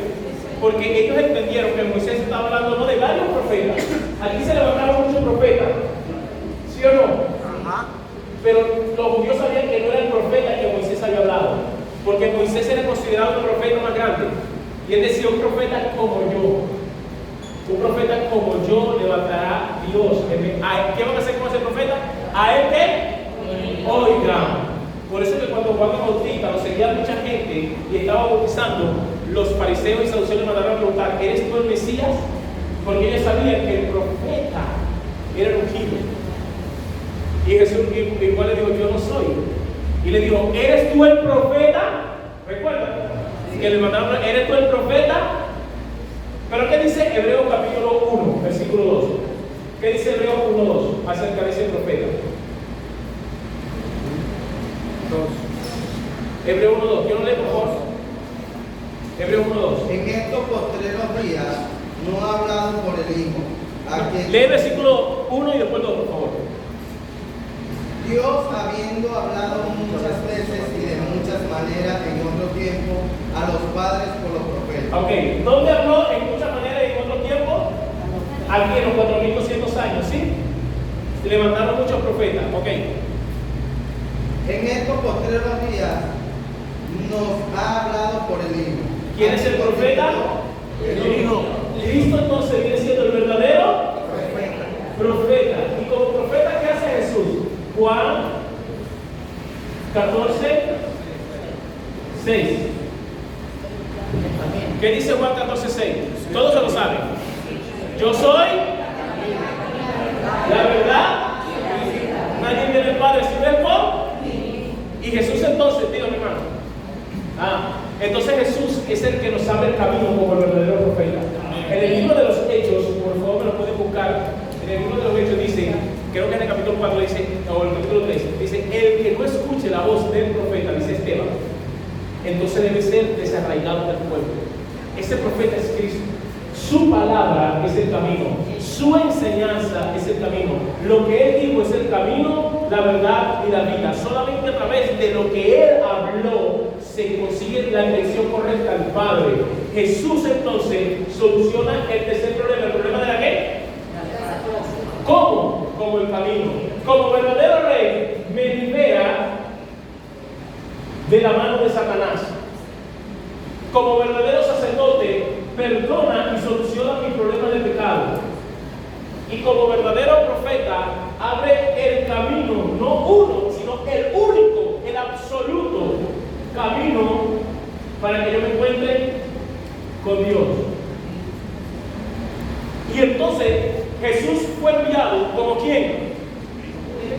porque ellos entendieron que Moisés estaba hablando no de varios profetas. Aquí se levantaron muchos profetas, ¿sí o no? Pero los judíos sabían que no era el profeta que Moisés había hablado, porque Moisés era considerado el profeta más grande, y él decía: un profeta como yo. Un profeta como yo levantará Dios. ¿Qué van a hacer con ese profeta? A él que oigan. Por eso que cuando Juan el Bautista lo seguía mucha gente y estaba bautizando, los fariseos y saduceos le mandaron a preguntar: ¿eres tú el Mesías? Porque ellos sabían que el profeta era el ungido. Y Jesús igual le dijo: yo no soy. Y le dijo: ¿eres tú el profeta? Recuerda que le mandaron: ¿eres tú el profeta? Pero ¿qué dice Hebreos capítulo 1, versículo 2? ¿Qué dice Hebreos 1:2 acerca de ese profeta? Hebreos 1:2. ¿Quién lo lee, por favor? Hebreos 1:2. En estos postreros días no ha hablado por el Hijo, a quien Lee versículo 1 y después 2, por favor. Dios, habiendo hablado muchas veces y de muchas maneras en otro tiempo a los padres por los profetas. Ok, ¿dónde habló en muchas maneras y en otro tiempo? Aquí en los 4200 años, ¿sí? Se levantaron muchos profetas, ok. En estos postreros días nos ha hablado por el Hijo. ¿Quién es el profeta? El Hijo. Cristo entonces viene siendo el verdadero profeta. Y como profeta, ¿qué hace Jesús? Juan 14:6. ¿Qué dice Juan 14:6? Todos se lo saben. Yo soy la verdad. Nadie viene al Padre si no es por. Y Jesús entonces, dígame, hermano. Entonces Jesús es el que nos abre el camino como el verdadero profeta. En el libro de los Hechos, por favor me lo pueden buscar. En el libro de los Hechos dice, creo que en el capítulo 4 dice, o el capítulo 3, dice: el que no escuche la voz del profeta, dice Esteban, entonces debe ser desarraigado del pueblo. Ese profeta es Cristo. Su palabra es el camino. Su enseñanza es el camino. Lo que Él dijo es el camino, la verdad y la vida. Solamente a través de lo que Él habló se consigue la dirección correcta al Padre. Jesús entonces soluciona el tercer problema. ¿El problema de la qué? ¿Cómo? Como el camino. Como verdadero rey me libera de la mano de Satanás. Como verdadero sacerdote perdona y soluciona mis problemas de pecado. Y como verdadero profeta abre el camino, no uno, sino el único, el absoluto camino para que yo me encuentre con Dios. Y entonces Jesús fue enviado como ¿quién?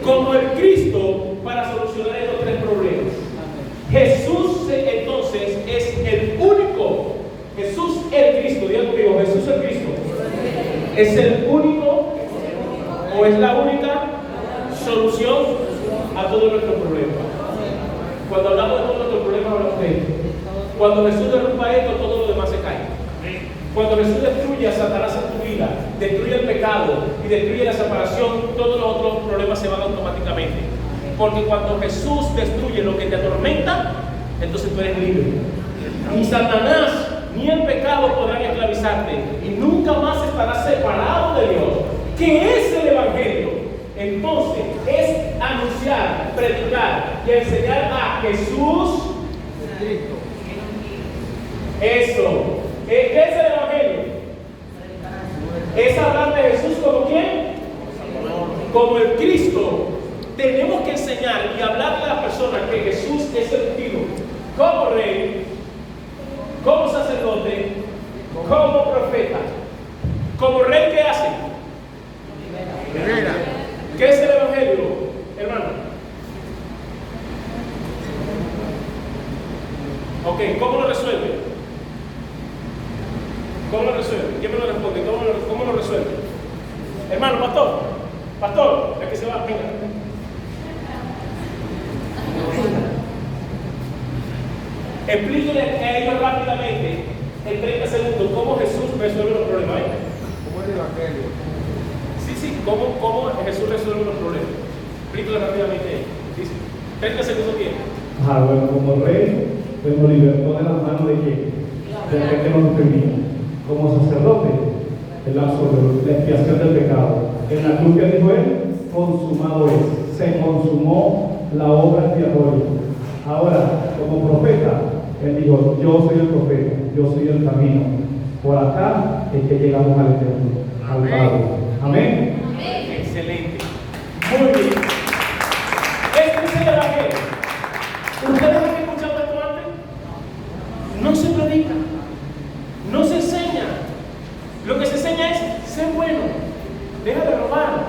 Como el Cristo para solucionar estos tres problemas. Jesús entonces es el único. Jesús el Cristo, diga conmigo, Jesús el Cristo es el único o es la única solución a todos nuestros problemas. Cuando hablamos de todos nuestros problemas, hablamos de esto. Cuando Jesús derrumba esto, todo lo demás se cae. Cuando Jesús destruye a Satanás en tu vida, destruye el pecado y destruye la separación, todos los otros problemas se van automáticamente. Porque cuando Jesús destruye lo que te atormenta, entonces tú eres libre. Ni Satanás ni el pecado podrán esclavizarte y nunca más estarás separado de Dios, que es el Evangelio. Entonces es anunciar, predicar y enseñar a Jesús Cristo. Eso. ¿Qué es el Evangelio? Es hablar de Jesús como ¿quién? Como el Cristo. Tenemos que enseñar y hablarle a la persona que Jesús es el ungido como rey, como sacerdote, como profeta. Como rey, ¿qué hace? ¿Qué es el Evangelio, hermano? Ok, ¿cómo lo resuelve? ¿Cómo lo resuelve? ¿Quién me lo responde? ¿Cómo lo resuelve? Hermano, pastor, el que se va, venga. Explíquenle a ellos rápidamente, en 30 segundos, cómo Jesús resuelve los problemas. ¿Cómo es el Evangelio? Sí, cómo Jesús resuelve los problemas. Explíquenle rápidamente. Dice, 30 segundos tiempo. Bueno, como rey, pues nos libertó de las manos de quién? Del rey que nos oprimía. Como sacerdote, él absorbió la expiación del pecado. En la cruz que dijo él, consumado es. Se consumó la obra expiatoria. Ahora, como profeta, él dijo, yo soy el profeta, yo soy el camino. Por acá es que llegamos al Eterno, al Padre. Amén. Excelente. Muy bien. Este es el Evangelio. ¿Ustedes han escuchado esto antes? No se predica, no se enseña. Lo que se enseña es ser bueno, deja de robar,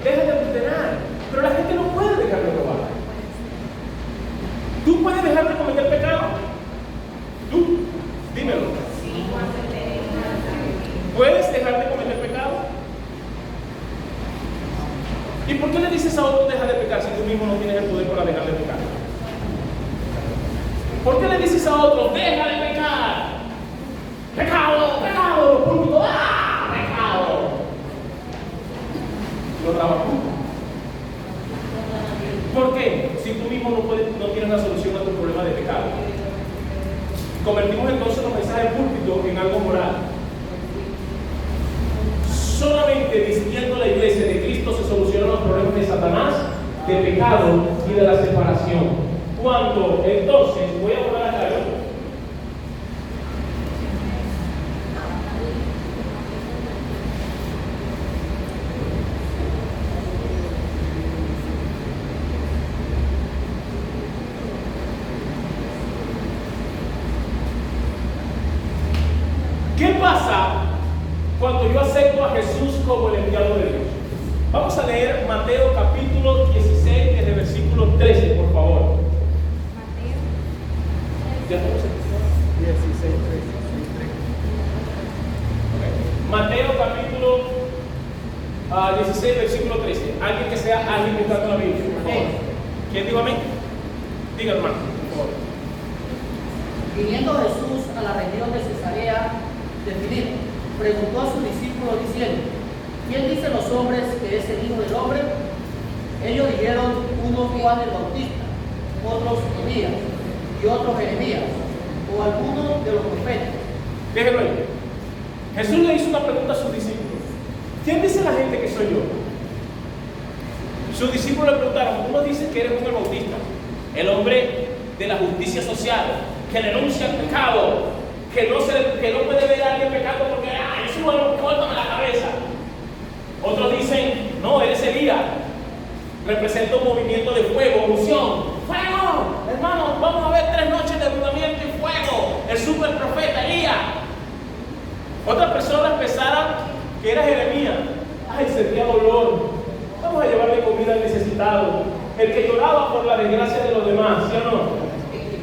deja de adulterar. Pero la gente no puede dejar de robar. ¿Tú puedes dejar de cometer pecado? ¿Tú? Dímelo. ¿Puedes dejar de cometer pecado? ¿Y por qué le dices a otro deja de pecar si tú mismo no tienes el poder para dejar de pecar? ¿Por qué le dices a otro deja de pecar? Pecado, punto, pecado. Lo trabajo. ¿Por qué? Si tú mismo no tienes la solución a tu problema de pecado. Convertimos entonces los mensajes del púlpito en algo moral. Solamente vistiendo la iglesia de Cristo se solucionan los problemas de Satanás, de pecado y de la separación. Cuando entonces, voy a volver acá, ¿no? ¿Qué pasa cuando yo acepto a Jesús como el enviado de Dios? Vamos a leer Mateo capítulo 16, desde el versículo 13, por favor. Mateo capítulo 16, versículo 13. Alguien que sea ágil buscando la Biblia, por favor. ¿Quién dijo amén? Diga, hermano, por favor. Viniendo Jesús a la región de Cesarea de Filipo, preguntó a sus discípulos diciendo: ¿quién dicen los hombres que es el Hijo del Hombre? Ellos dijeron: uno Juan el Bautista, otros Elías y otros Jeremías, o alguno de los profetas. Déjenlo ahí. Jesús le hizo una pregunta a sus discípulos: ¿quién dice la gente que soy yo? Sus discípulos le preguntaron: uno dice que eres Juan el Bautista, el hombre de la justicia social, que denuncia el pecado, que no puede ver a alguien pecando porque es bueno, córtame la cabeza. Otros dicen: no, eres Elías, representa un movimiento de fuego, unción. ¡Fuego! Hermanos, vamos a ver 3 noches de avivamiento y fuego. El super profeta Elías. Otras personas pensaron que era Jeremías. Ay, sentía dolor. Vamos a llevarle comida al necesitado, el que lloraba por la desgracia de los demás, ¿sí o no?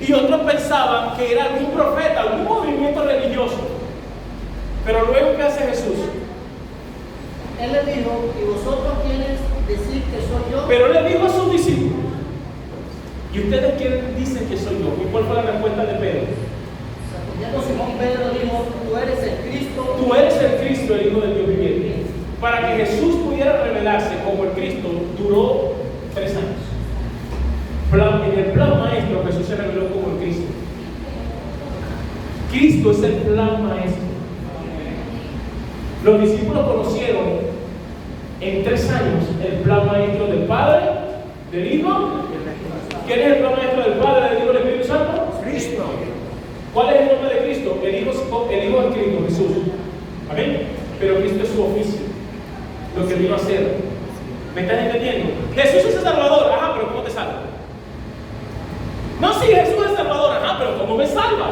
Y otros pensaban que era algún profeta, algún movimiento religioso. Pero luego, ¿qué hace Jesús? Él les dijo: ¿y vosotros quiénes decir que soy yo? Pero le dijo a sus discípulos: ¿y ustedes quiénes dicen que soy yo? ¿Y cuál fue la respuesta de Pedro? Respondiendo Simón Pedro dijo: tú eres el Cristo. Tú eres el Cristo, el Hijo del Dios viviente. Para que Jesús pudiera revelarse como el Cristo, duró 3 años. En el plan maestro, Jesús se reveló como el Cristo. Cristo es el plan maestro. Los discípulos conocieron en 3 años el plan maestro del Padre, del Hijo. ¿Quién es el plan maestro del Padre, del Hijo y del Espíritu Santo? Cristo. ¿Cuál es el nombre de Cristo? El Hijo es Cristo, Jesús. Amén. Pero Cristo es su oficio, lo que vino a hacer. ¿Me están entendiendo? Jesús es el Salvador. Ajá, pero ¿cómo te salva? No, sí, Jesús es el Salvador. Ajá, pero ¿cómo me salva?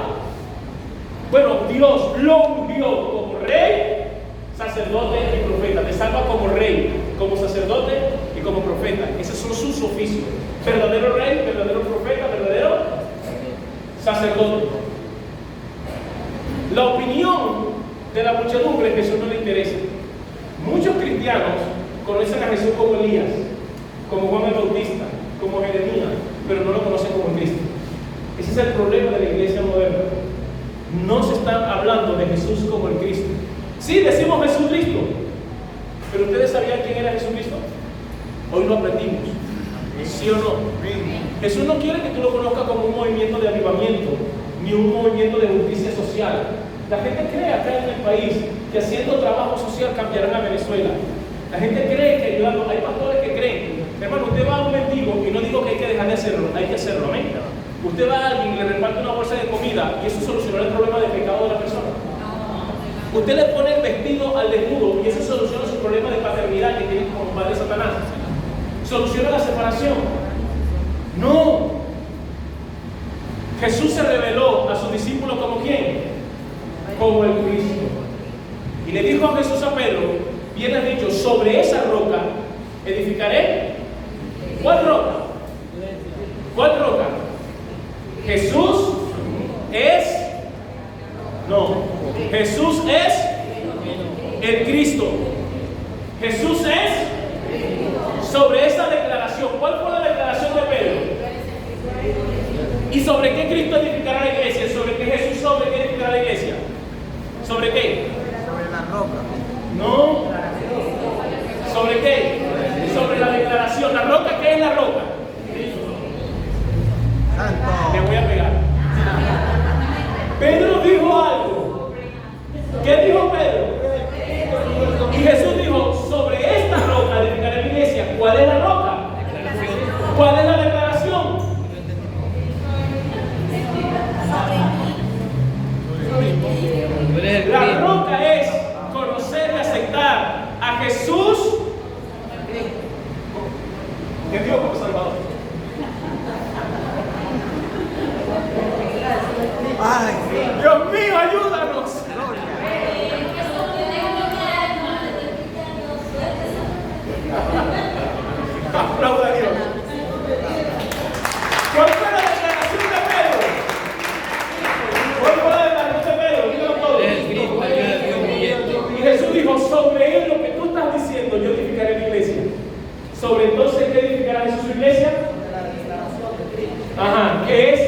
Bueno, Dios lo ungió como rey, sacerdote y profeta. Te salva como rey, como sacerdote y como profeta. Esos son sus oficios. Verdadero rey, verdadero profeta, verdadero sacerdote. La opinión de la muchedumbre a Jesús no le interesa. Muchos cristianos conocen a Jesús como Elías, como Juan el Bautista, como Jeremías, pero no lo conocen como Cristo. Ese es el problema de la iglesia moderna. No se está hablando de Jesús como el Cristo. Sí, decimos Jesucristo, pero ¿ustedes sabían quién era Jesucristo? Hoy lo aprendimos. ¿Sí o no? Jesús no quiere que tú lo conozcas como un movimiento de avivamiento, ni un movimiento de justicia social. La gente cree acá en el país que haciendo trabajo social cambiarán a Venezuela. La gente cree que ayudando, hay pastores que creen, hermano, usted va a un mendigo, y no digo que hay que dejar de hacerlo, hay que hacerlo, amén. Usted va a alguien y le reparte una bolsa de comida y eso solucionará el problema de pecado de la persona. Usted le pone el vestido al desnudo y eso soluciona su problema de paternidad que tiene como padre Satanás. Soluciona la separación. No. Jesús se reveló a sus discípulos como ¿quién? Como el Cristo. Y le dijo a Jesús a Pedro, bien has dicho, sobre esa roca edificaré. ¿Cuál roca? ¿Cuál roca? Jesús es, no, Jesús es el Cristo. Jesús es sobre esa declaración. ¿Cuál fue la declaración de Pedro? ¿Y sobre qué Cristo edificará la iglesia? ¿Sobre qué Jesús sobre qué edificará la iglesia? ¿Sobre qué? Sobre la roca. No. ¿Sobre qué? Sobre la declaración. ¿La roca qué es la roca? Le voy a pegar. Pedro dijo algo. ¿Qué dijo Pedro? Y Jesús dijo, sobre esta roca edificaré mi iglesia. ¿Cuál es la roca? ¿Cuál es la declaración? La roca es conocer y aceptar a Jesús. ¿Qué dijo como Salvador? Ay, Dios mío, ayúdanos. Aplauda a Dios. ¿Cuál fue la declaración de Pedro? ¿Cuál fue la declaración de Pedro? Díganlo todo. Y Jesús dijo, sobre él lo que tú estás diciendo, yo edificaré mi iglesia. Sobre entonces, ¿qué edificará Jesús su iglesia? Ajá, ¿qué es?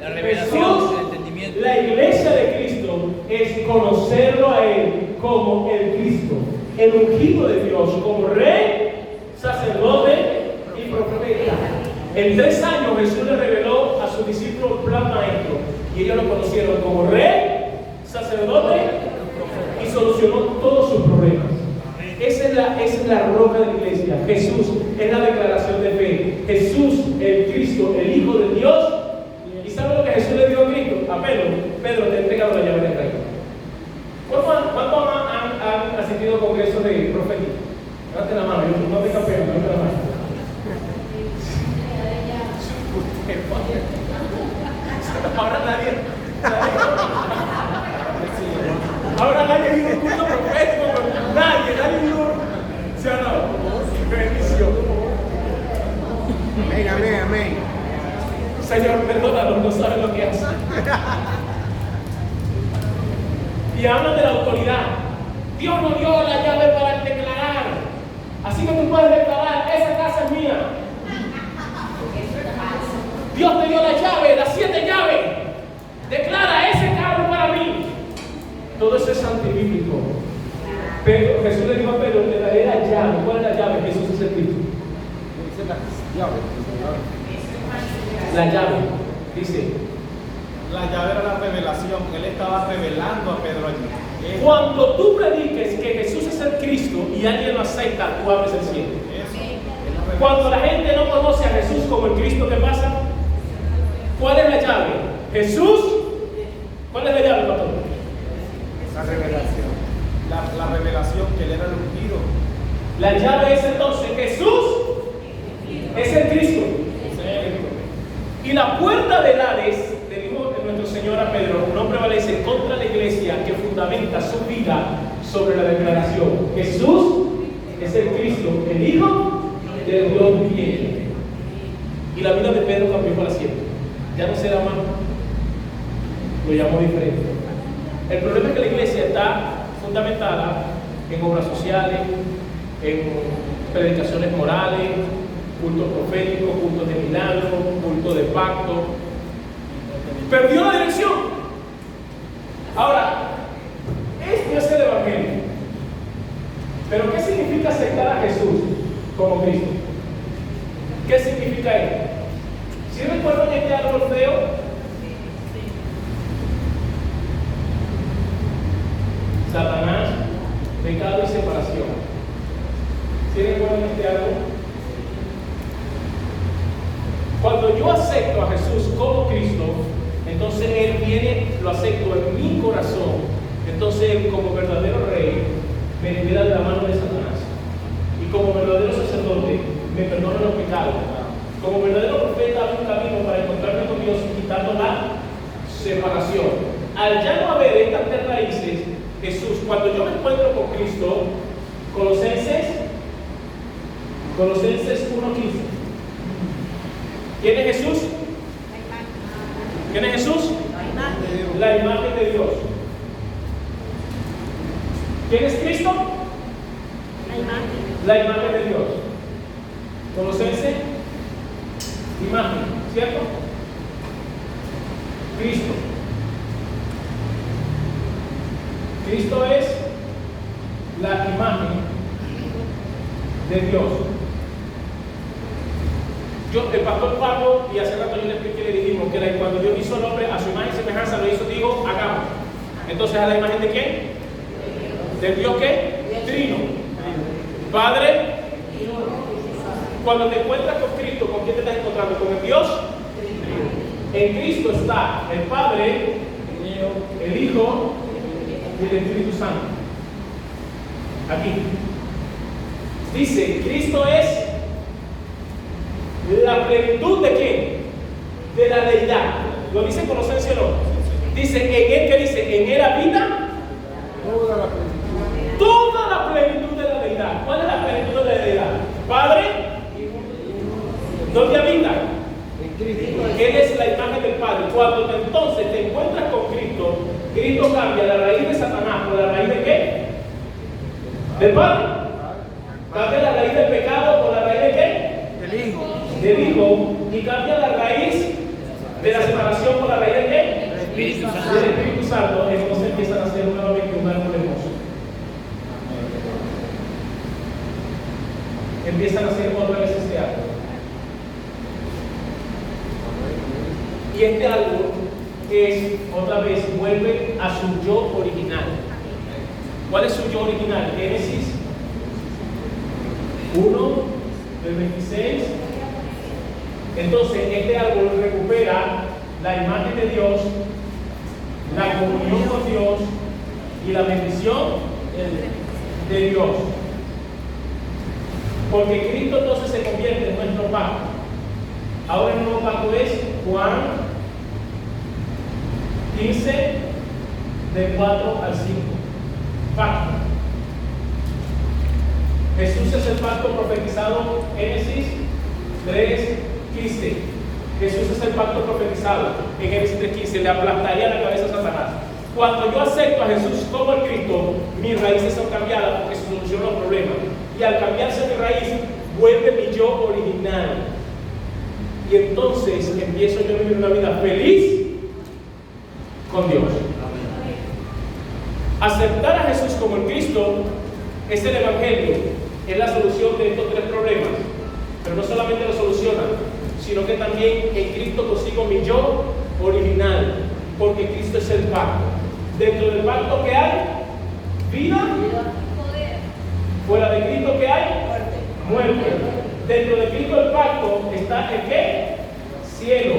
La revelación Jesús, del entendimiento. la iglesia de Cristo es conocerlo a Él como el Cristo, el ungido de Dios, como rey, sacerdote y profeta. En 3 años Jesús le reveló a sus discípulos un plan maestro y ellos lo conocieron como rey, sacerdote y solucionó todos sus problemas. Esa es la roca de la iglesia. Jesús es la declaración de fe. Jesús, el Cristo, el Hijo de Dios. ¿Y sabe lo que Jesús le dijo a Cristo? A Pedro. Pedro, te he entregado la llave del reino. ¿Cuántos han asistido a congresos de profética? Levante la mano, yo no te campeón, levante la mano. Ahora nadie viene a un culto profético, nadie vino. ¿Sí o no? Bendición. amén, amén. Señor, perdónanos, no saben lo que hacen. Y hablan de la autoridad. Dios nos dio la llave para declarar. Así que tú puedes declarar, esa casa es mía. Dios te dio la llave, las 7 llaves. Declara, ese carro para mí. Todo eso es antibíblico. Pero Jesús le dijo a Pedro, le daré la llave. ¿Cuál es la llave? Jesús es el Cristo. La llave, dice. La llave era la revelación. Él estaba revelando a Pedro allí. Cuando tú prediques que Jesús es el Cristo y alguien lo acepta, tú abres el cielo. Cuando la gente no conoce a Jesús como el Cristo, ¿qué pasa? ¿Cuál es la llave? Jesús. ¿Cuál es la llave, pastor? La revelación. La revelación que él era el ungido. La llave es entonces Jesús es el Cristo. Y la puerta del Hades, le dijo nuestro Señor a Pedro, no prevalece contra la iglesia que fundamenta su vida sobre la declaración: Jesús es el Cristo, el Hijo del Dios viviente. Y la vida de Pedro cambió para siempre. Ya no será más, lo llamó diferente. El problema es que la iglesia está fundamentada en obras sociales, en predicaciones morales, cultos proféticos, cultos de milagro, cultos de pacto. Perdió la dirección. Ahora, este es el Evangelio. Pero ¿qué significa aceptar a Jesús como Cristo? ¿Qué significa él? ¿Sí recuerdan este árbol feo? Satanás, pecado y separación. ¿Sí recuerdan este árbol? Cuando yo acepto a Jesús como Cristo, entonces Él viene, lo acepto en mi corazón. Entonces Él, como verdadero Rey, me libera de la mano de Satanás. Y como verdadero sacerdote, me perdona los pecados. Como verdadero profeta, abre un camino para encontrarme con Dios, quitando la separación. Al ya no haber estas tres raíces, Jesús, cuando yo me encuentro con Cristo, Colosenses 1:15. ¿Quién es Jesús? ¿Quién es Jesús? La imagen de Dios. ¿Quién es Cristo? La imagen de Dios. Colosenses, imagen, ¿cierto? Cristo. Cristo es la imagen de Dios. El pastor Pablo, y hace rato yo le expliqué, le dijimos que cuando Dios hizo el hombre a su imagen y semejanza, lo hizo, digo, hagamos. Entonces, ¿a la imagen de quién? ¿Del Dios qué? Trino. Padre. Cuando te encuentras con Cristo, ¿con quién te estás encontrando? ¿Con el Dios? En Cristo está el Padre, el Hijo y el Espíritu Santo. Aquí. Dice, Cristo es la plenitud de quién? De la deidad. Lo dice Colosenses 1. Dice, en él, ¿qué dice? En él habita toda la plenitud de la deidad. ¿Cuál es la plenitud de la deidad? Padre, ¿dónde habita? Él es la imagen del Padre. Cuando entonces te encuentras con Cristo, Cristo cambia la raíz de Satanás por la raíz de qué? Del Padre. Cambia la raíz del pecado por la raíz de qué? Del Hijo, y cambia la raíz de la separación por la raíz de qué? Del Espíritu Santo. Entonces empiezan a hacer nuevamente un árbol hermoso. Empiezan a hacer otra vez este árbol. Y este árbol es, otra vez, vuelve a su yo original. ¿Cuál es su yo original? Génesis 1, del 26. Entonces, este árbol recupera la imagen de Dios, la comunión con Dios y la bendición de Dios. Porque Cristo entonces se convierte en nuestro pacto. Ahora el nuevo pacto es Juan 15, del 4 al 5. Pacto. Jesús es el pacto profetizado, Génesis 3:15. Jesús es el pacto profetizado en Génesis 3:15. Le aplastaría la cabeza a Satanás. Cuando yo acepto a Jesús como el Cristo, mis raíces son cambiadas porque se solucionan los problemas. Y al cambiarse mi raíz, vuelve mi yo original. Y entonces empiezo yo a vivir una vida feliz con Dios. Aceptar a Jesús como el Cristo es el Evangelio, es la solución de estos tres problemas. Pero no solamente lo soluciona, sino que también en Cristo consigo mi yo original, porque Cristo es el pacto. Dentro del pacto que hay, vida. Poder. Fuera de Cristo, ¿qué hay? Muerte. Muerte. Dentro de Cristo el pacto está el qué? Cielo.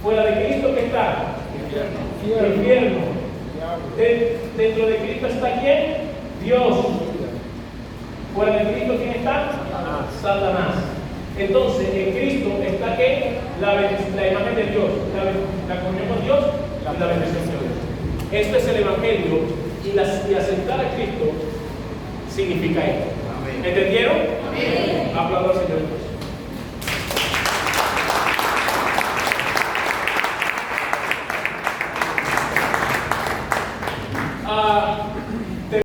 Fuera de Cristo, ¿qué está? Infierno. Dentro de Cristo está ¿quién? Dios. Fuera de Cristo, ¿quién está? Satanás. Entonces, en Cristo está ¿qué? La imagen de Dios, la comunión con Dios y la bendición de Dios. Esto es el Evangelio y aceptar a Cristo significa esto. ¿Entendieron? Aplaudo al Señor.